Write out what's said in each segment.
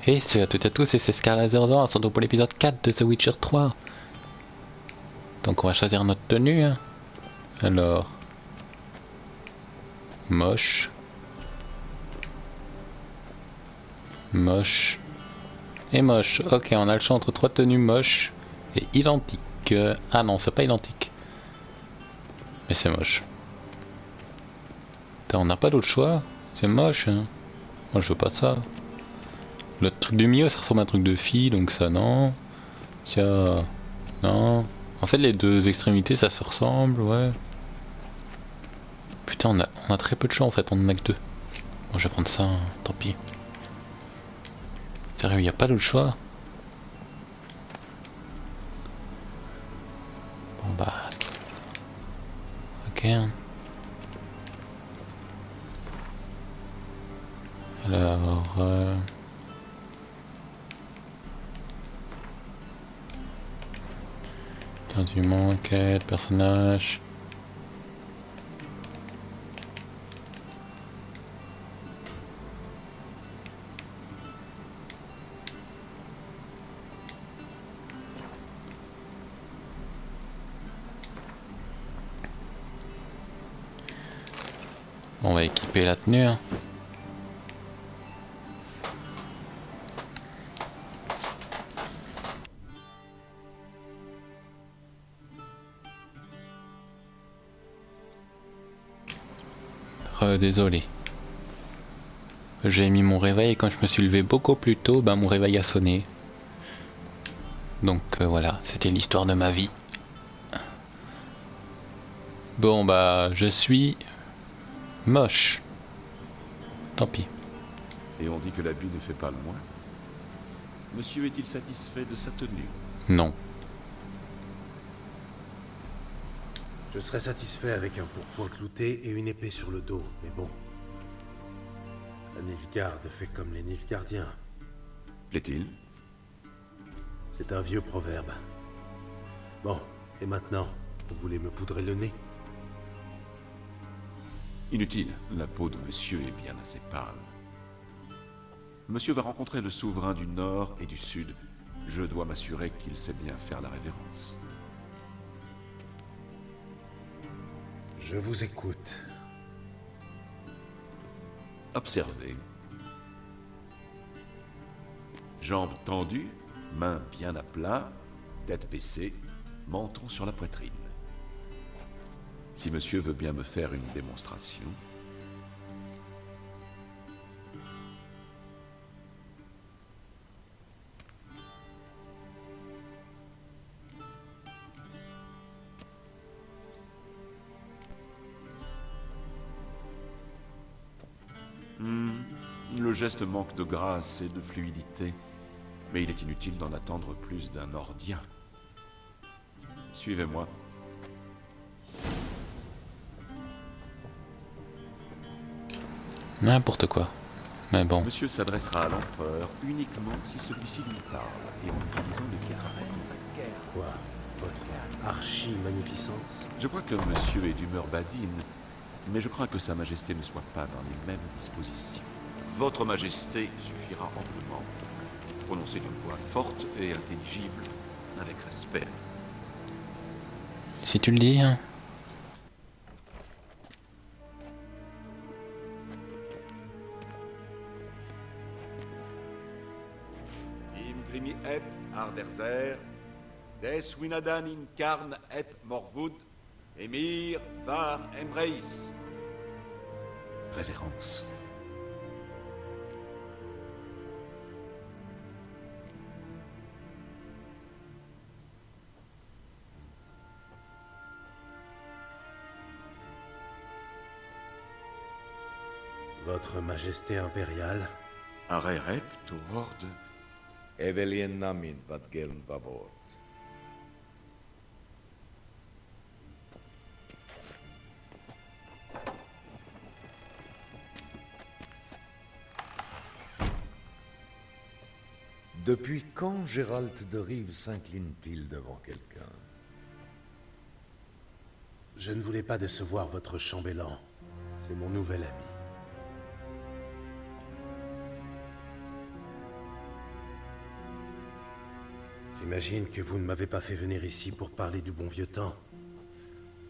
Hey, salut à toutes et à tous, et c'est Scar00, on se retrouve pour l'épisode 4 de The Witcher 3. Donc on va choisir notre tenue. Hein. Alors... Moche. Moche. Et moche. Ok, on a le choix entre trois tenues moches et identiques. Ah non, c'est pas identique. Mais c'est moche. Putain, on n'a pas d'autre choix. C'est moche. Hein. Moi je veux pas ça. Le truc du milieu ça ressemble à un truc de fille, donc ça non. Tiens... Non. En fait les deux extrémités ça se ressemble, ouais. Putain, on a très peu de choix en fait, on en a que deux. Bon, je vais prendre ça, hein, tant pis. Sérieux, y a pas d'autre choix? Bon bah... Ok. Alors... du enquête, personnage... On va équiper la tenue. Hein. Désolé. J'ai mis mon réveil et quand je me suis levé beaucoup plus tôt, bah mon réveil a sonné. Donc voilà, c'était l'histoire de ma vie. Bon bah je suis moche. Tant pis. Et on dit que l'habit ne fait pas le moins. Monsieur est-il satisfait de sa tenue? Non. Je serais satisfait avec un pourpoint clouté et une épée sur le dos, mais bon. La Nilfgaard fait comme les Nilfgaardiens. Plaît-il? C'est un vieux proverbe. Bon, et maintenant, vous voulez me poudrer le nez? Inutile, la peau de monsieur est bien assez pâle. Monsieur va rencontrer le souverain du Nord et du Sud. Je dois m'assurer qu'il sait bien faire la révérence. Je vous écoute. Observez. Jambes tendues, mains bien à plat, tête baissée, menton sur la poitrine. Si monsieur veut bien me faire une démonstration... Le geste manque de grâce et de fluidité, mais il est inutile d'en attendre plus d'un Nordien. Suivez-moi. N'importe quoi. Mais bon. Monsieur s'adressera à l'empereur uniquement si celui-ci lui parle, et en utilisant le carré. Quoi? Votre archi-magnificence? Je vois que monsieur est d'humeur badine, mais je crains que sa majesté ne soit pas dans les mêmes dispositions. Votre majesté suffira amplement. Prononcez d'une voix forte et intelligible, avec respect. Si tu le dis, hein. Im grimi ep arderzer, des winadan in karn ep morvud, emir var emreis. Révérence. Votre Majesté impériale? Arerep to horde. Evelien namin vad geln vavort. Depuis quand Gérald de Rive s'incline-t-il devant quelqu'un? Je ne voulais pas décevoir votre chambellan. C'est mon nouvel ami. J'imagine que vous ne m'avez pas fait venir ici pour parler du bon vieux temps.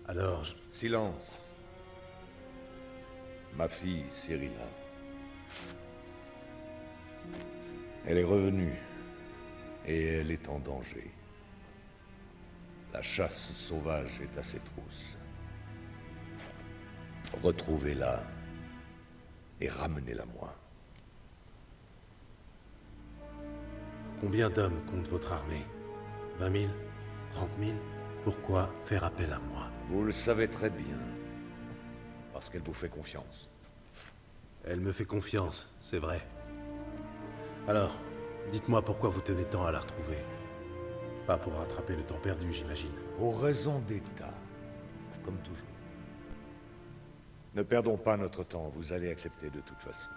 Alors, Silence. Ma fille, Cyrilla. Elle est revenue. Et elle est en danger. La chasse sauvage est à ses trousses. Retrouvez-la et ramenez-la moi. combien d'hommes compte votre armée? 20 000? 30 000? Pourquoi faire appel à moi? Vous le savez très bien. Parce qu'elle vous fait confiance. Elle me fait confiance, c'est vrai. Alors, dites-moi pourquoi vous tenez tant à la retrouver. Pas pour rattraper le temps perdu, j'imagine. Pour raison d'État. Comme toujours. Ne perdons pas notre temps, vous allez accepter de toute façon.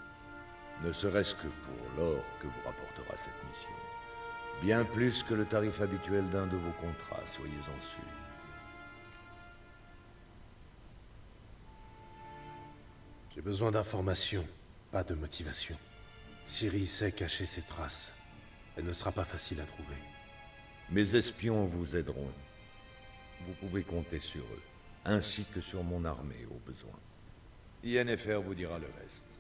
Ne serait-ce que pour l'or que vous rapportera cette mission. Bien plus que le tarif habituel d'un de vos contrats, soyez-en sûrs. J'ai besoin d'informations, pas de motivation. Ciri sait cacher ses traces. Elle ne sera pas facile à trouver. Mes espions vous aideront. Vous pouvez compter sur eux, ainsi que sur mon armée au besoin. INFR vous dira le reste.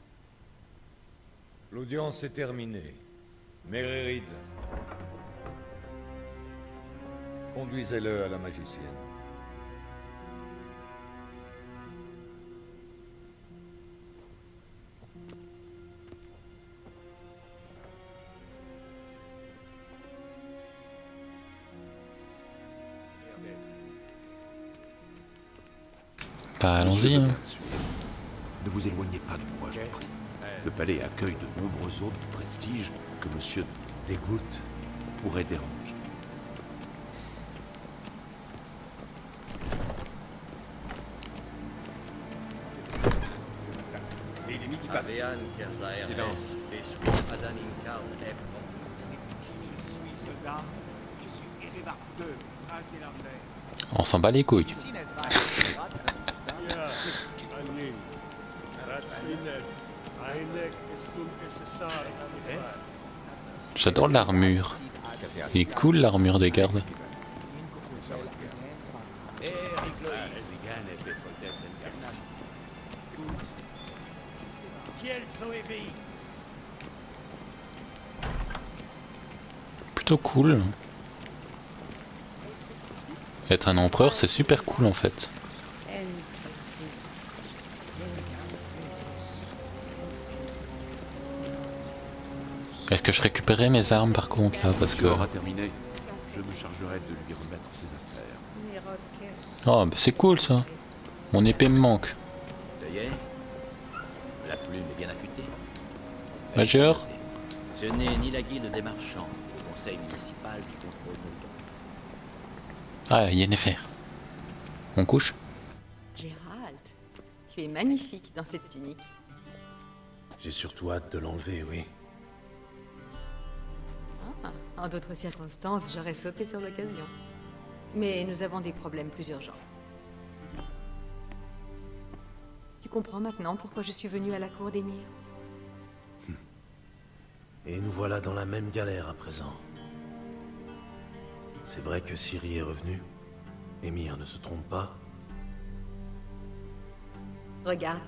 L'audience est terminée. Mererid, conduisez-le à la magicienne. Bah allons-y. Monsieur, Hein. ne vous éloignez pas de moi, je vous prie. Le palais accueille de nombreux hôtes de prestige que monsieur Dégoûte. pourrait déranger. Avean Kerzaeres, Eswi Adanin Karn Eb. Je suis soldat. Je suis Erevar II, prince des Landais. On s'en bat les couilles. J'adore l'armure. Il est cool l'armure des gardes. Plutôt cool. Être un empereur, c'est super cool en fait. Est-ce que je récupérais mes armes par contre là parce Monsieur que... aura terminé. Je me chargerai de lui remettre ses affaires. Oh bah c'est cool ça. Mon épée me manque. Ça y est, la plume est bien affûtée. Major. Ce n'est ni la guilde des marchands, ni le conseil municipal qui contrôle nos dons. Ah, Yennefer. On couche? Gérald, tu es magnifique dans cette tunique. J'ai surtout hâte de l'enlever, oui. Ah, en d'autres circonstances, j'aurais sauté sur l'occasion. Mais nous avons des problèmes plus urgents. Tu comprends maintenant pourquoi je suis venue à la cour d'Émir? Et nous voilà dans la même galère à présent. C'est vrai que Ciri est revenue. Émir ne se trompe pas. Regarde,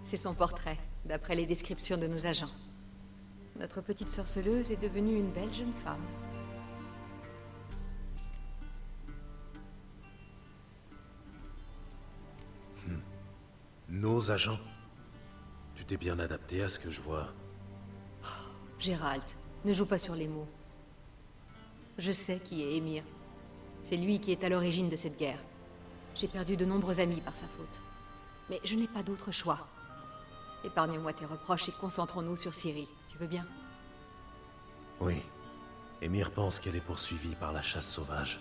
c'est son portrait, d'après les descriptions de nos agents. Notre petite sorceleuse est devenue une belle jeune femme. Nos agents. Tu t'es bien adapté à ce que je vois. Gérald, ne joue pas sur les mots. Je sais qui est Émir. C'est lui qui est à l'origine de cette guerre. J'ai perdu de nombreux amis par sa faute. Mais je n'ai pas d'autre choix. Épargne-moi tes reproches et concentrons-nous sur Ciri. Tu veux bien? Oui. Émir pense qu'elle est poursuivie par la chasse sauvage.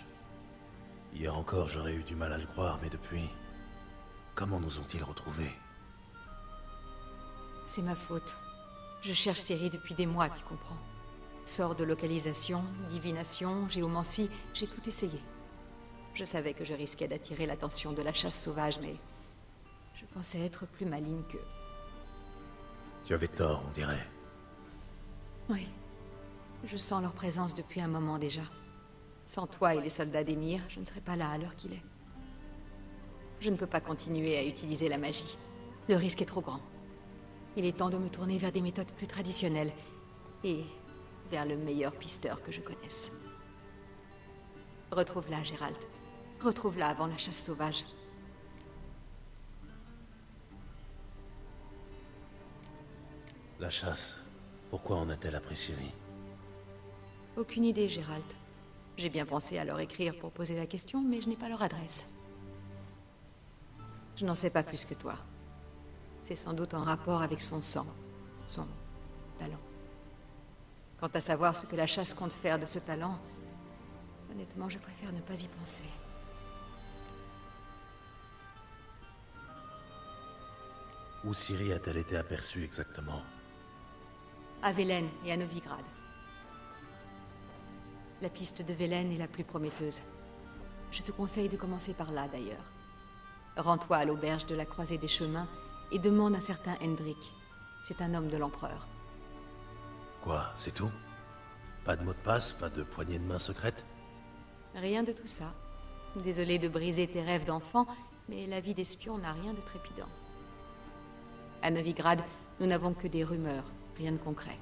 Hier encore, j'aurais eu du mal à le croire, mais depuis... Comment nous ont-ils retrouvés? C'est ma faute. Je cherche Ciri depuis des mois, tu comprends. Sort de localisation, divination, géomancie, j'ai tout essayé. Je savais que je risquais d'attirer l'attention de la chasse sauvage, mais... je pensais être plus maligne qu'eux. Tu avais tort, on dirait. Oui. Je sens leur présence depuis un moment déjà. Sans toi et les soldats d'Émir, je ne serais pas là à l'heure qu'il est. Je ne peux pas continuer à utiliser la magie. Le risque est trop grand. Il est temps de me tourner vers des méthodes plus traditionnelles et vers le meilleur pisteur que je connaisse. Retrouve-la, Gérald. Retrouve-la avant la chasse sauvage. La chasse. Pourquoi en a-t-elle appris Ciri? Aucune idée, Gérald. J'ai bien pensé à leur écrire pour poser la question, mais je n'ai pas leur adresse. Je n'en sais pas plus que toi. C'est sans doute en rapport avec son sang, son talent. Quant à savoir ce que la chasse compte faire de ce talent, honnêtement, je préfère ne pas y penser. Où Ciri a-t-elle été aperçue exactement? À Velen et à Novigrad. La piste de Velen est la plus prometteuse. Je te conseille de commencer par là, d'ailleurs. Rends-toi à l'auberge de la Croisée des Chemins et demande un certain Hendrik. C'est un homme de l'Empereur. Quoi, c'est tout? Pas de mot de passe, pas de poignée de main secrète? Rien de tout ça. Désolé de briser tes rêves d'enfant, mais la vie d'espion n'a rien de trépidant. À Novigrad, nous n'avons que des rumeurs, rien de concret.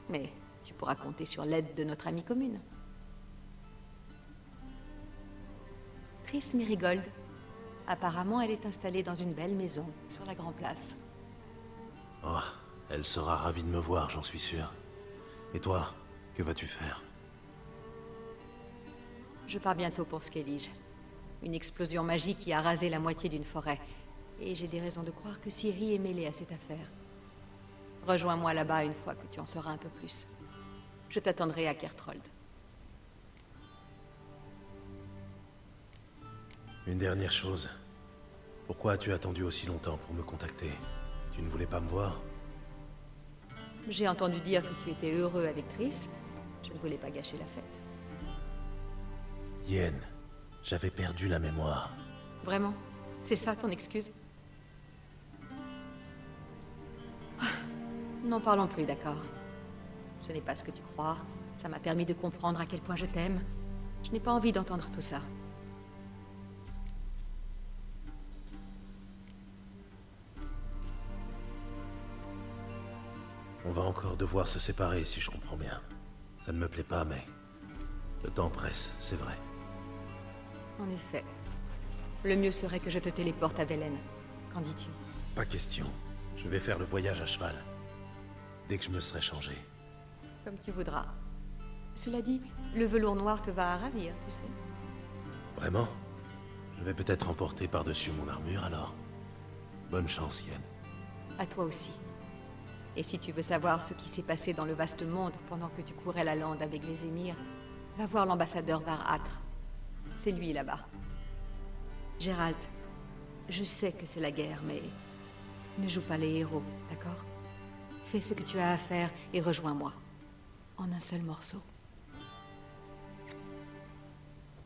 Mais tu pourras compter sur l'aide de notre amie commune. Triss Merigold. Apparemment, elle est installée dans une belle maison, sur la Grand Place. Oh, elle sera ravie de me voir, j'en suis sûr. Et toi, que vas-tu faire? Je pars bientôt pour Skellige. Une explosion magique qui a rasé la moitié d'une forêt. Et j'ai des raisons de croire que Ciri est mêlée à cette affaire. Rejoins-moi là-bas une fois que tu en sauras un peu plus. Je t'attendrai à Kertrold. Une dernière chose. Pourquoi as-tu attendu aussi longtemps pour me contacter? Tu ne voulais pas me voir? J'ai entendu dire que tu étais heureux avec Triss. Je ne voulais pas gâcher la fête. Yen, j'avais perdu la mémoire. Vraiment? C'est ça ton excuse? N'en parlons plus, d'accord? Ce n'est pas ce que tu crois. Ça m'a permis de comprendre à quel point je t'aime. Je n'ai pas envie d'entendre tout ça. On va encore devoir se séparer, si je comprends bien. Ça ne me plaît pas, mais... le temps presse, c'est vrai. En effet. Le mieux serait que je te téléporte à Velen. Qu'en dis-tu? Pas question. Je vais faire le voyage à cheval. Dès que je me serai changé. Comme tu voudras. Cela dit, le velours noir te va à ravir, tu sais. Vraiment? Je vais peut-être emporter par-dessus mon armure, alors. Bonne chance, Yen. À toi aussi. Et si tu veux savoir ce qui s'est passé dans le vaste monde pendant que tu courais la lande avec les émirs, va voir l'ambassadeur Var-Atre. C'est lui là-bas. Gérald, je sais que c'est la guerre, mais ne joue pas les héros, d'accord? Fais ce que tu as à faire et rejoins-moi. En un seul morceau.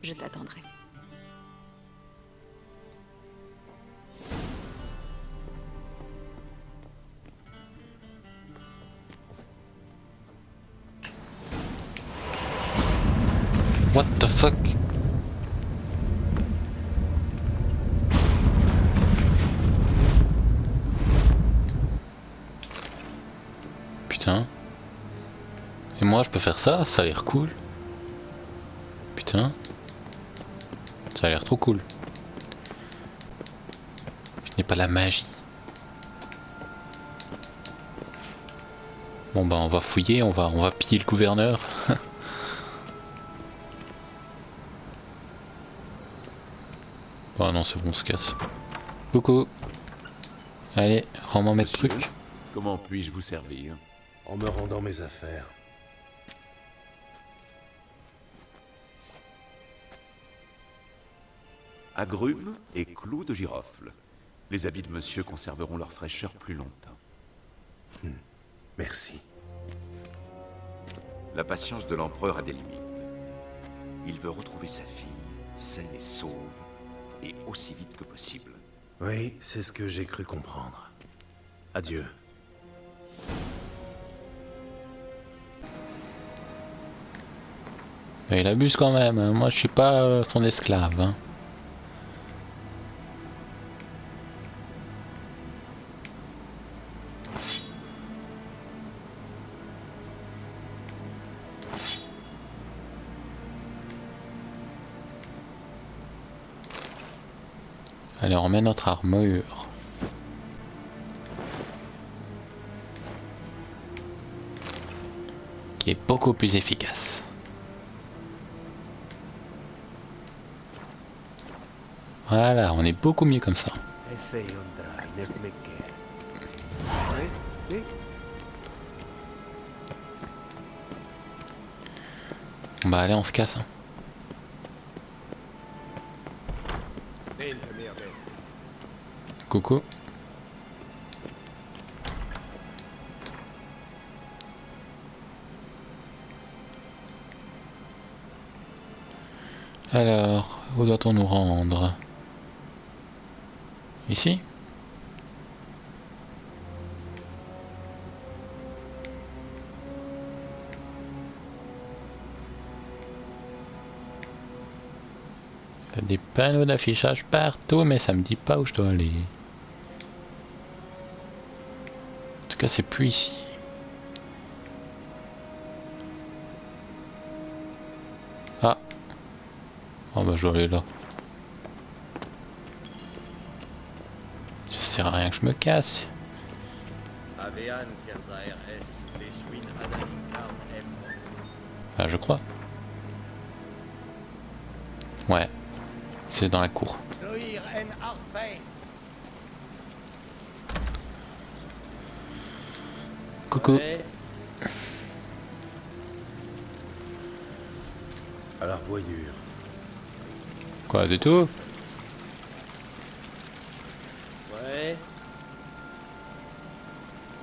Je t'attendrai. What the fuck? Putain. Et moi je peux faire ça? Ça a l'air cool. Putain. Ça a l'air trop cool. Je n'ai pas la magie. Bon bah on va fouiller, on va piller le gouverneur. Oh non, c'est bon, on se casse. Coucou. Allez, rends-moi mes Monsieur, trucs. comment puis-je vous servir? En me rendant mes affaires. Agrumes et clous de girofle. Les habits de monsieur conserveront leur fraîcheur plus longtemps. Merci. La patience de l'empereur a des limites. Il veut retrouver sa fille, saine et sauve, et aussi vite que possible. Oui, c'est ce que j'ai cru comprendre. Adieu. Il abuse quand même, hein. Moi je suis pas son esclave. Hein. Allez, on remet notre armure. Qui est beaucoup plus efficace. Voilà, on est beaucoup mieux comme ça. Bah allez, on se casse. Hein. Coucou. Alors, où doit-on nous rendre? Ici? Il y a des panneaux d'affichage partout, mais ça me dit pas où je dois aller. En tout cas, c'est plus ici. Ah. Oh bah je dois aller là. Ça sert à rien que je me casse. Ah, je crois. Ouais. C'est dans la cour. Coucou. À la revoyure. Quoi, c'est tout? Ouais.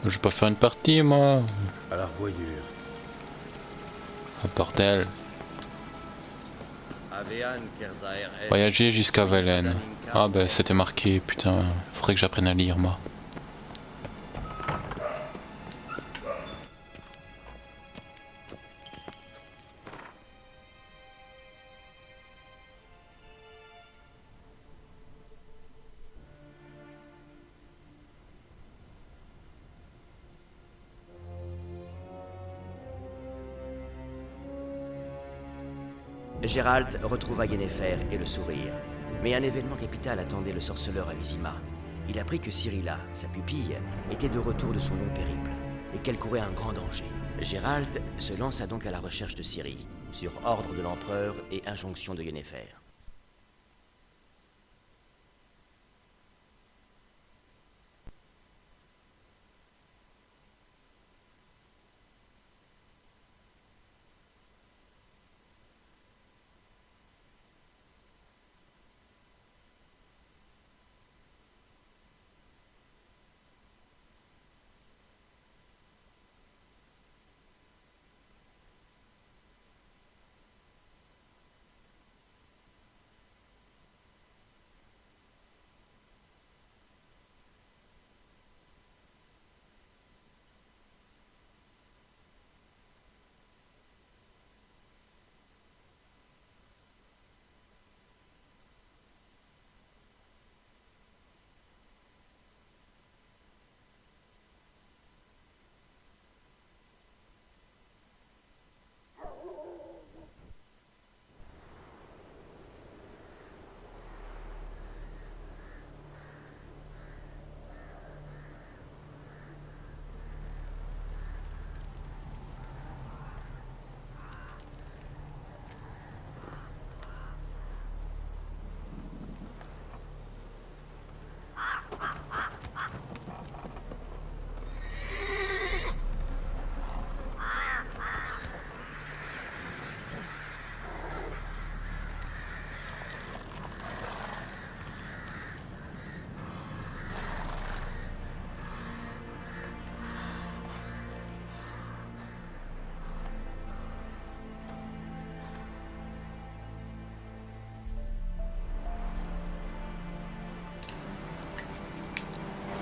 Je vais pas faire une partie, moi. À la revoyure. Ah, bordel. Voyager jusqu'à Velen. Ah bah c'était marqué, putain. Faudrait que j'apprenne à lire, moi. Geralt retrouva Yennefer et le sourire. Mais un événement capital attendait le sorceleur à Vizima. Il apprit que Cyrilla, sa pupille, était de retour de son long périple, et qu'elle courait un grand danger. Geralt se lança donc à la recherche de Ciri, sur ordre de l'empereur et injonction de Yennefer.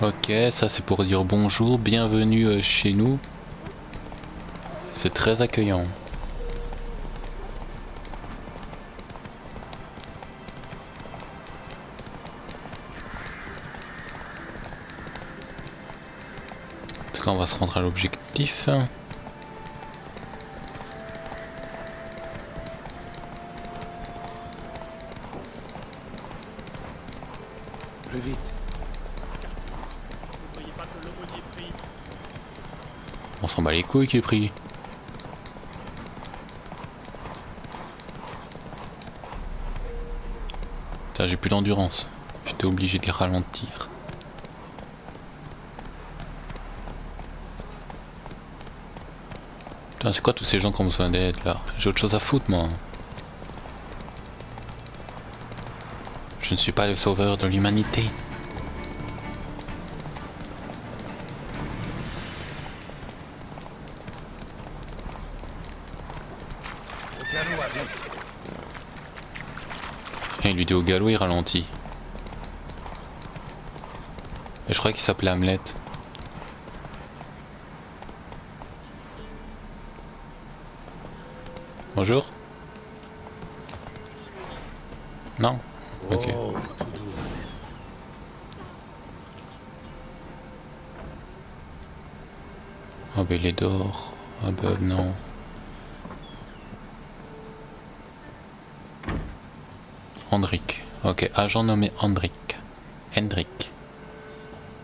Ok, ça c'est pour dire bonjour, bienvenue chez nous. C'est très accueillant. cas, on va se rendre à l'objectif. Plus vite. On s'en bat les couilles qui est pris. Putain, j'ai plus d'endurance. J'étais obligé de ralentir. Putain, c'est quoi tous ces gens qui ont besoin d'aide là? J'ai autre chose à foutre moi. Je ne suis pas le sauveur de l'humanité. Au galop, à vite. Et lui dit au galop, il ralentit. Et je crois qu'il s'appelait Hamlet. Bonjour. Non. Ok. Oh, tout doux. Ah bah il est dehors. Ah bah non. Hendrik. Ok, agent nommé Hendrik. Hendrik.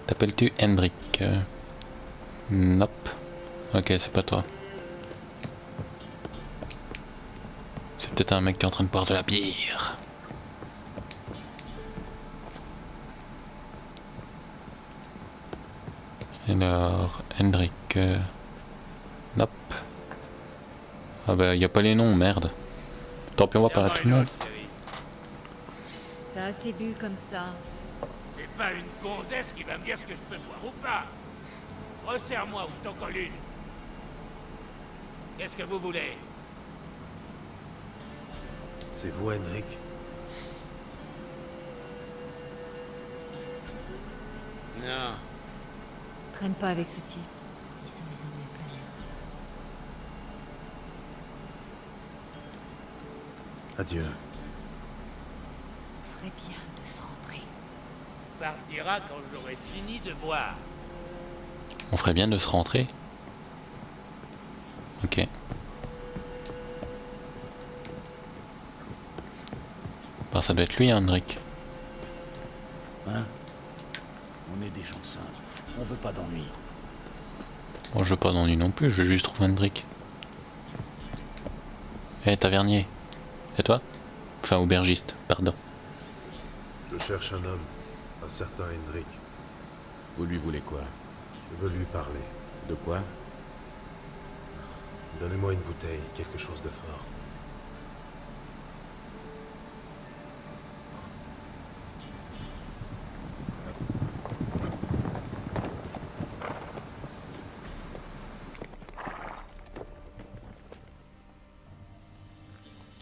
T'appelles-tu Hendrik? Nope. Ok, c'est pas toi. C'est peut-être un mec qui est en train de boire de la bière. Alors, Hendrik. Nope. Ah bah y a pas les noms, merde. Tant pis, on va parler à tout le monde. T'as assez bu comme ça. C'est pas une gonzesse qui va me dire ce que je peux boire ou pas. Resserre-moi ou je t'en colle une. Qu'est-ce que vous voulez? C'est vous, Hendrik? Non. Traîne pas avec ce type. Ils sont les ennemis à planète. Adieu. On ferait bien de se rentrer. Partira quand j'aurai fini de boire. On ferait bien de se rentrer. Ok. Bah ça doit être lui, Hendrik. Hein? On est des gens simples. On veut pas d'ennui. Bon, je veux pas d'ennui non plus, je veux juste trouver Hendrik. Eh, tavernier. C'est toi? Enfin, aubergiste, pardon. Je cherche un homme, un certain Hendrik. Vous lui voulez quoi? Je veux lui parler. De quoi? Donnez-moi une bouteille, quelque chose de fort.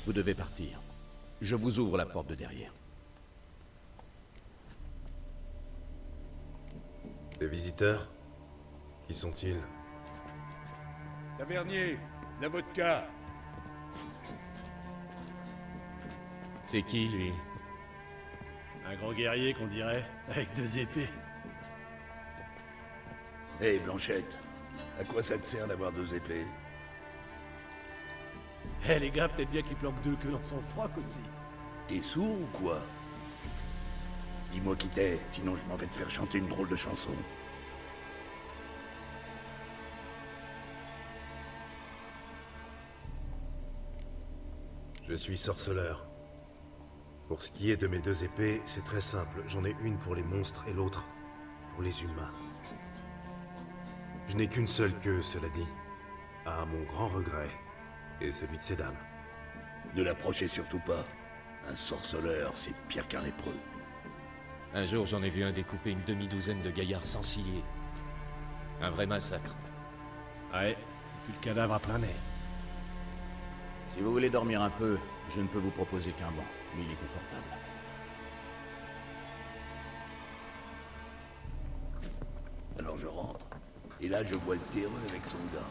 Vous devez partir. Je vous ouvre la porte de derrière. Des visiteurs? Qui sont-ils? Tavernier, la vodka. C'est qui, lui? Un grand guerrier, qu'on dirait, avec 2 épées. Hé, Blanchette, à quoi ça te sert d'avoir 2 épées? Eh les gars, peut-être bien qu'il planque 2 queues dans son froc aussi. T'es sourd ou quoi? Dis-moi qui t'es, sinon je m'en vais te faire chanter une drôle de chanson. Je suis sorceleur. Pour ce qui est de mes 2 épées, c'est très simple. J'en ai une pour les monstres et l'autre pour les humains. Je n'ai qu'une seule queue, cela dit. À mon grand regret. Et celui de ces dames. Ne l'approchez surtout pas. Un sorceleur, c'est pire qu'un lépreux. Un jour, j'en ai vu un découper une demi-douzaine de gaillards sans cilier. Un vrai massacre. Ouais, et puis le cadavre à plein nez. Si vous voulez dormir un peu, je ne peux vous proposer qu'un banc, mais il est confortable. Alors je rentre. Et là, je vois le terreux avec son gars.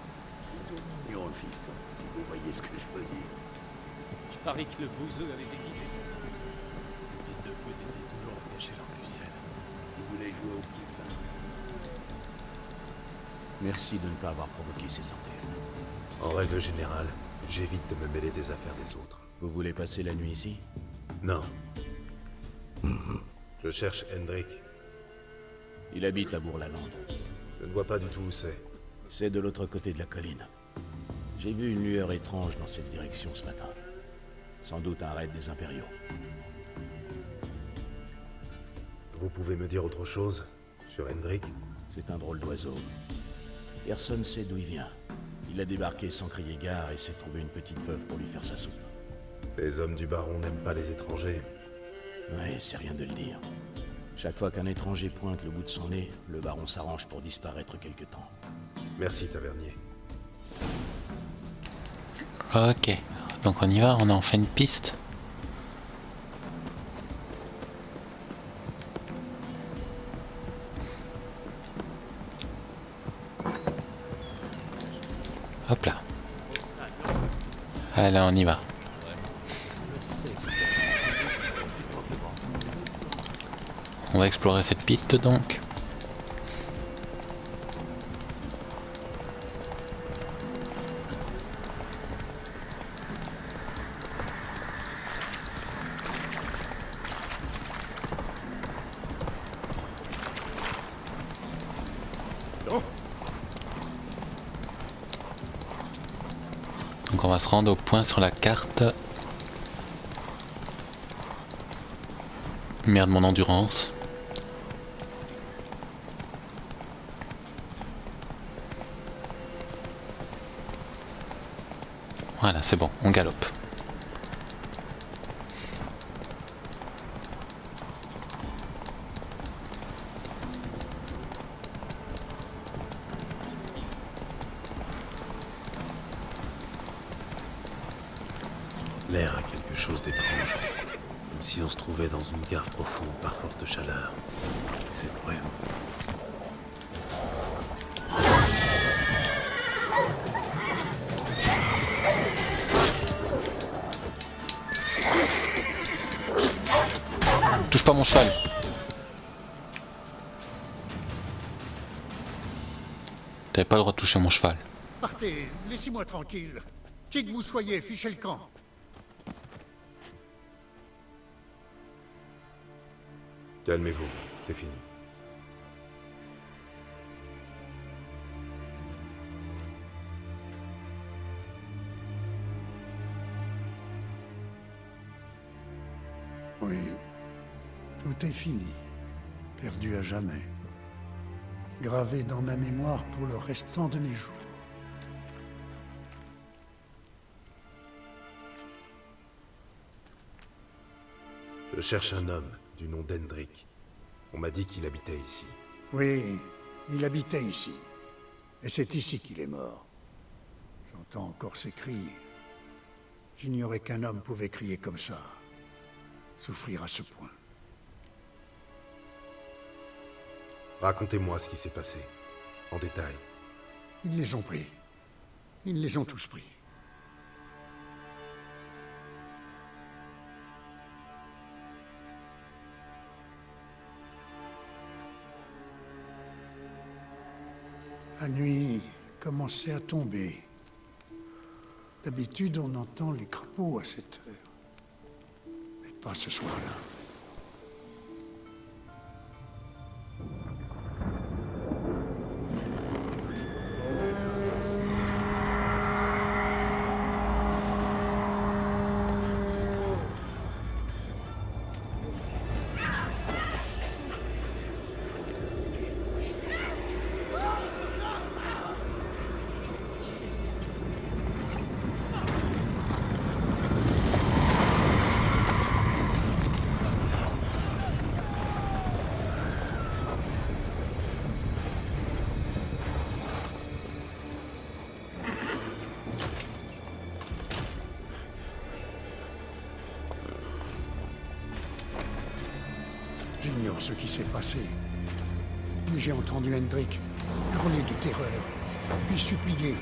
Plutôt mignon, le fiston, si vous voyez ce que je veux dire. Je parie que le bouseux avait déguisé ça. Ces fils de pute essaient toujours de cacher leur pucelle. Il voulait jouer au plus fin. Merci de ne pas avoir provoqué ces ordures. En règle générale, j'évite de me mêler des affaires des autres. Vous voulez passer la nuit ici? Non. Je cherche Hendrik. Il habite à Bourg-la-Lande. Je ne vois pas du tout où c'est. C'est de l'autre côté de la colline. J'ai vu une lueur étrange dans cette direction ce matin. Sans doute un raid des Impériaux. Vous pouvez me dire autre chose sur Hendrik? C'est un drôle d'oiseau. Personne sait d'où il vient. Il a débarqué sans crier gare et s'est trouvé une petite veuve pour lui faire sa soupe. Les hommes du baron n'aiment pas les étrangers. Ouais, c'est rien de le dire. Chaque fois qu'un étranger pointe le bout de son nez, le baron s'arrange pour disparaître quelque temps. Merci, tavernier. Ok, donc on y va, on a enfin une piste. Hop là. Allez, on y va. On va explorer cette piste donc. Donc on va se rendre au point sur la carte. Merde, mon endurance. Voilà, c'est bon, on galope. L'air a quelque chose d'étrange. Comme si on se trouvait dans une gare profonde par forte chaleur. C'est vrai. Touche pas mon cheval. T'avais pas le droit de toucher mon cheval. Partez, laissez-moi tranquille. Qui que vous soyez, fichez le camp. Calmez-vous, c'est fini. Oui, tout est fini. Perdu à jamais. Gravé dans ma mémoire pour le restant de mes jours. Je cherche un homme du nom d'Hendrik. On m'a dit qu'il habitait ici. Oui, il habitait ici. Et c'est ici qu'il est mort. J'entends encore ses cris. J'ignorais qu'un homme pouvait crier comme ça. Souffrir à ce point. Racontez-moi ce qui s'est passé, en détail. Ils les ont pris. Ils les ont tous pris. La nuit commençait à tomber. D'habitude, on entend les crapauds à cette heure. Mais pas ce soir-là. J'ignore ce qui s'est passé. Mais j'ai entendu Hendrik hurler de terreur, puis supplier.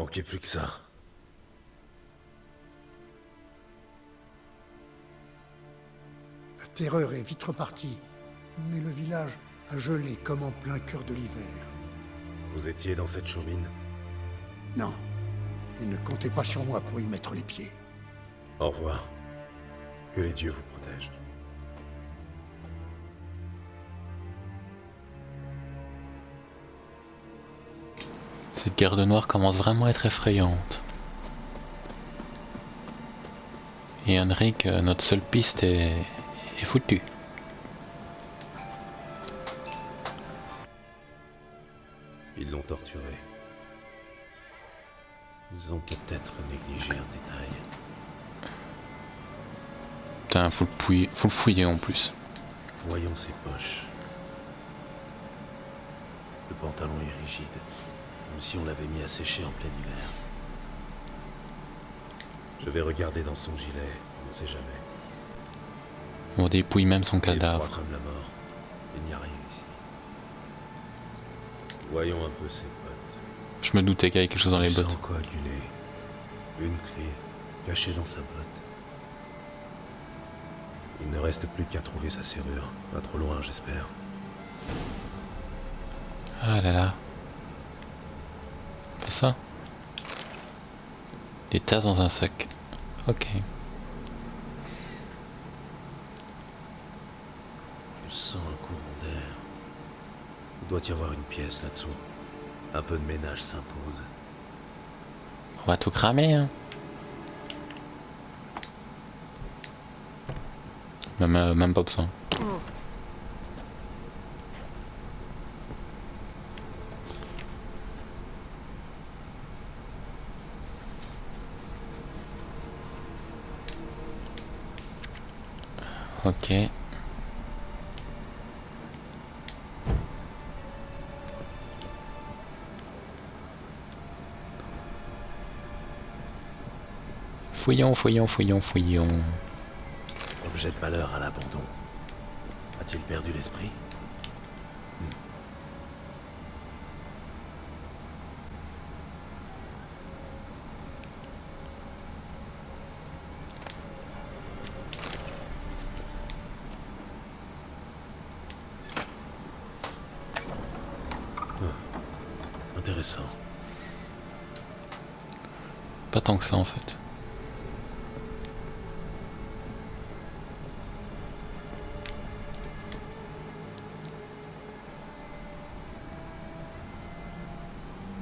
manquait plus que ça. La terreur est vite repartie, mais le village a gelé comme en plein cœur de l'hiver. Vous étiez dans cette chaumine? Non, et ne comptez pas sur moi pour y mettre les pieds. Au revoir. Que les dieux vous protègent. Cette garde noire commence vraiment à être effrayante. Et Henrik, notre seule piste est foutue. Ils l'ont torturé. Ils ont peut-être négligé un détail. Putain, faut le fouiller en plus. Voyons ses poches. Le pantalon est rigide, comme si on l'avait mis à sécher en plein hiver. Je vais regarder dans son gilet, on ne sait jamais. On dépouille même son Il est cadavre. froid comme la mort. Il n'y a rien ici. Voyons un peu ses bottes. Je me doutais qu'il y avait quelque chose dans les bottes. Sang coagulé. Une clé cachée dans sa botte. Il ne reste plus qu'à trouver sa serrure. Pas trop loin, j'espère. Ah là là. C'est ça? Des tasses dans un sac. Ok. Je sens un courant d'air. Il doit y avoir une pièce là-dessous. Un peu de ménage s'impose. On va tout cramer, hein. Même pas besoin. Ok. Fouillons, fouillons, fouillons, fouillons. Objet de valeur à l'abandon. A-t-il perdu l'esprit? Intéressant. Pas tant que ça en fait.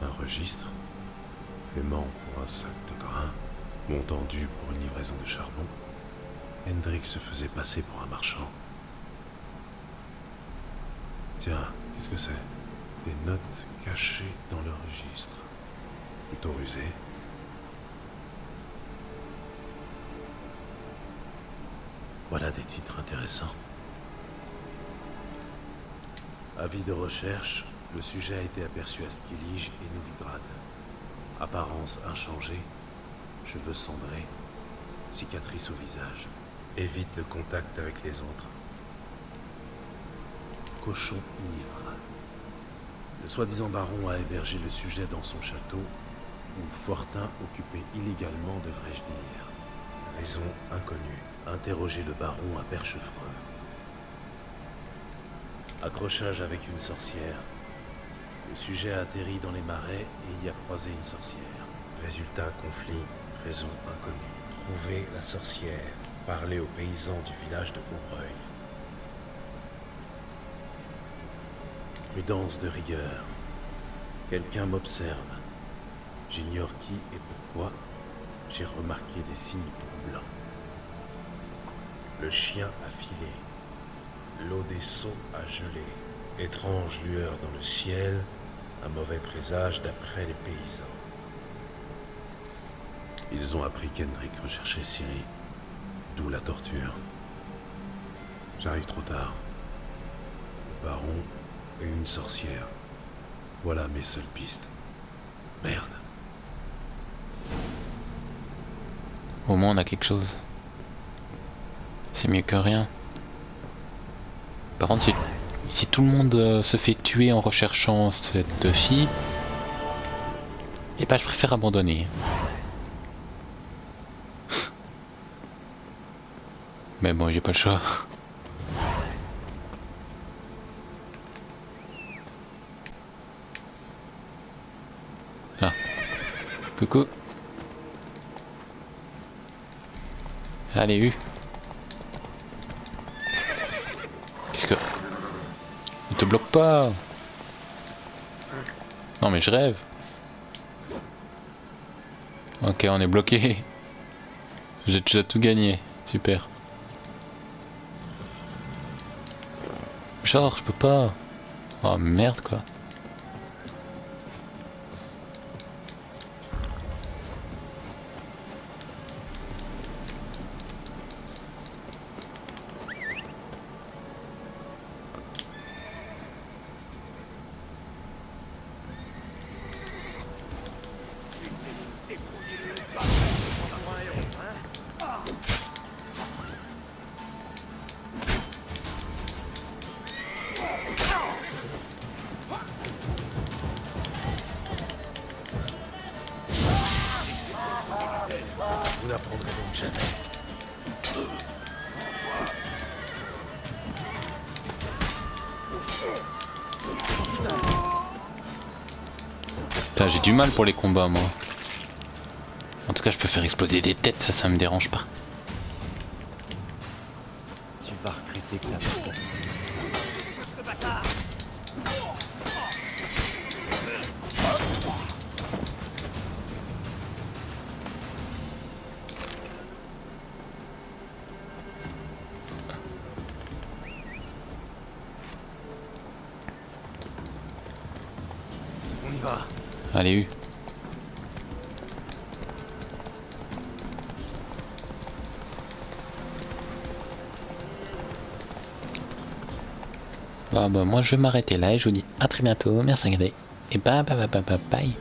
Un registre. Paiement pour un sac de grains. Montant dû pour une livraison de charbon. Hendrik se faisait passer pour un marchand. Tiens, qu'est-ce que c'est? Des notes cachées dans le registre. Plutôt rusé. Voilà des titres intéressants. Avis de recherche, le sujet a été aperçu à Skellige et Novigrad. Apparence inchangée, cheveux cendrés, cicatrices au visage. Évite le contact avec les autres. Cochon ivre. Le soi-disant baron a hébergé le sujet dans son château, où Fortin occupait illégalement, devrais-je dire. Raison inconnue. Interroger le baron à Perchefreux. Accrochage avec une sorcière. Le sujet a atterri dans les marais et y a croisé une sorcière. Résultat conflit, raison inconnue. Trouver la sorcière. Parler aux paysans du village de Houbreuil. Prudence de rigueur. Quelqu'un m'observe. J'ignore qui et pourquoi. J'ai remarqué des signes troublants. Le chien a filé. L'eau des seaux a gelé. Étrange lueur dans le ciel. Un mauvais présage d'après les paysans. Ils ont appris qu'Hendrik recherchait Ciri. D'où la torture. J'arrive trop tard. Le baron et une sorcière. Voilà mes seules pistes. Merde. Au moins on a quelque chose. C'est mieux que rien. Par contre, si tout le monde se fait tuer en recherchant cette fille, Et bah je préfère abandonner. Mais bon, j'ai pas le choix. Ah. Coucou. Allez, U. Qu'est-ce que... Ne te bloque pas. Non mais je rêve. Ok, on est bloqué. J'ai déjà tout gagné. Super. Genre, je peux pas. Oh merde quoi. Vous n'apprendrez donc jamais. Putain, j'ai du mal pour les combats moi. En tout cas, je peux faire exploser des têtes, ça me dérange pas. Tu vas regretter que t'as pas. On y va. Allez, U. Bah moi je vais m'arrêter là et je vous dis à très bientôt, merci à regarder et bye bye bye bye bye bye.